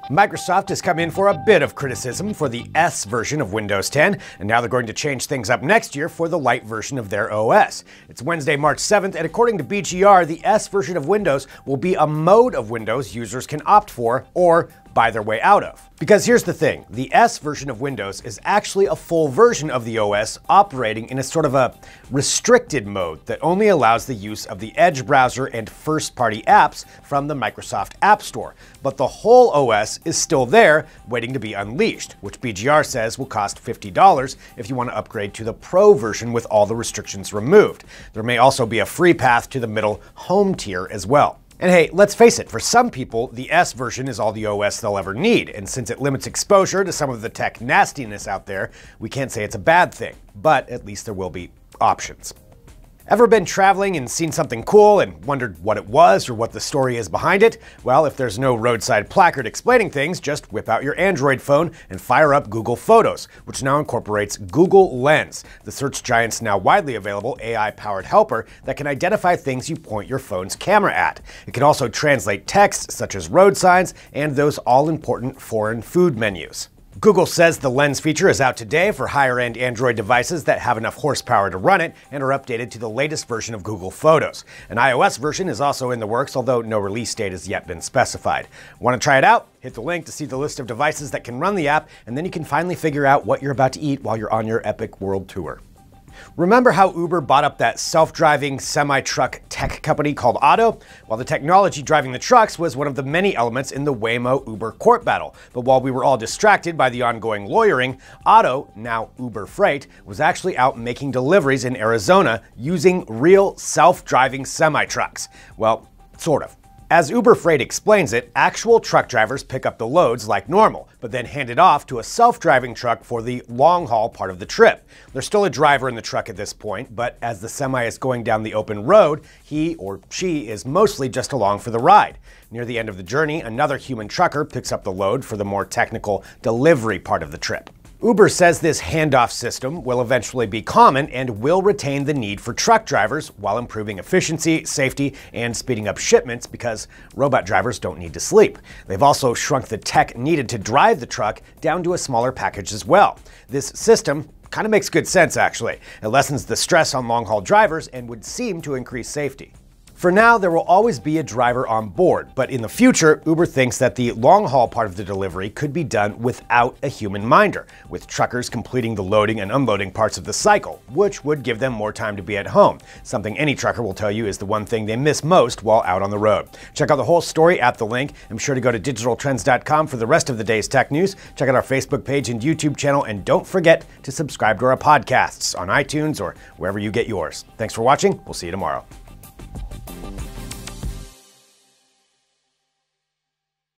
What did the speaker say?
Microsoft has come in for a bit of criticism for the S version of Windows 10, and now they're going to change things up next year for the Lite version of their OS. It's Wednesday, March 7th, and according to BGR, the S version of Windows will be a mode of Windows users can opt for or buy their way out of. Because here's the thing, the S version of Windows is actually a full version of the OS operating in a sort of a restricted mode that only allows the use of the Edge browser and first-party apps from the Microsoft App Store. But the whole OS is still there, waiting to be unleashed, which BGR says will cost $50 if you want to upgrade to the Pro version with all the restrictions removed. There may also be a free path to the middle Home tier as well. And hey, let's face it, for some people, the S version is all the OS they'll ever need, and since it limits exposure to some of the tech nastiness out there, we can't say it's a bad thing, but at least there will be options. Ever been traveling and seen something cool and wondered what it was or what the story is behind it? Well, if there's no roadside placard explaining things, just whip out your Android phone and fire up Google Photos, which now incorporates Google Lens, the search giant's now widely available AI-powered helper that can identify things you point your phone's camera at. It can also translate text such as road signs and those all-important foreign food menus. Google says the Lens feature is out today for higher-end Android devices that have enough horsepower to run it and are updated to the latest version of Google Photos. An iOS version is also in the works, although no release date has yet been specified. Want to try it out? Hit the link to see the list of devices that can run the app, and then you can finally figure out what you're about to eat while you're on your epic world tour. Remember how Uber bought up that self-driving semi-truck tech company called Otto? Well, the technology driving the trucks was one of the many elements in the Waymo-Uber court battle. But while we were all distracted by the ongoing lawyering, Otto, now Uber Freight, was actually out making deliveries in Arizona using real self-driving semi-trucks. Well, sort of. As Uber Freight explains it, actual truck drivers pick up the loads like normal, but then hand it off to a self-driving truck for the long-haul part of the trip. There's still a driver in the truck at this point, but as the semi is going down the open road, he or she is mostly just along for the ride. Near the end of the journey, another human trucker picks up the load for the more technical delivery part of the trip. Uber says this handoff system will eventually be common and will retain the need for truck drivers while improving efficiency, safety, and speeding up shipments because robot drivers don't need to sleep. They've also shrunk the tech needed to drive the truck down to a smaller package as well. This system kind of makes good sense, actually. It lessens the stress on long-haul drivers and would seem to increase safety. For now, there will always be a driver on board, but in the future, Uber thinks that the long-haul part of the delivery could be done without a human minder, with truckers completing the loading and unloading parts of the cycle, which would give them more time to be at home, something any trucker will tell you is the one thing they miss most while out on the road. Check out the whole story at the link. I'm sure to go to digitaltrends.com for the rest of the day's tech news. Check out our Facebook page and YouTube channel, and don't forget to subscribe to our podcasts on iTunes or wherever you get yours. Thanks for watching. We'll see you tomorrow.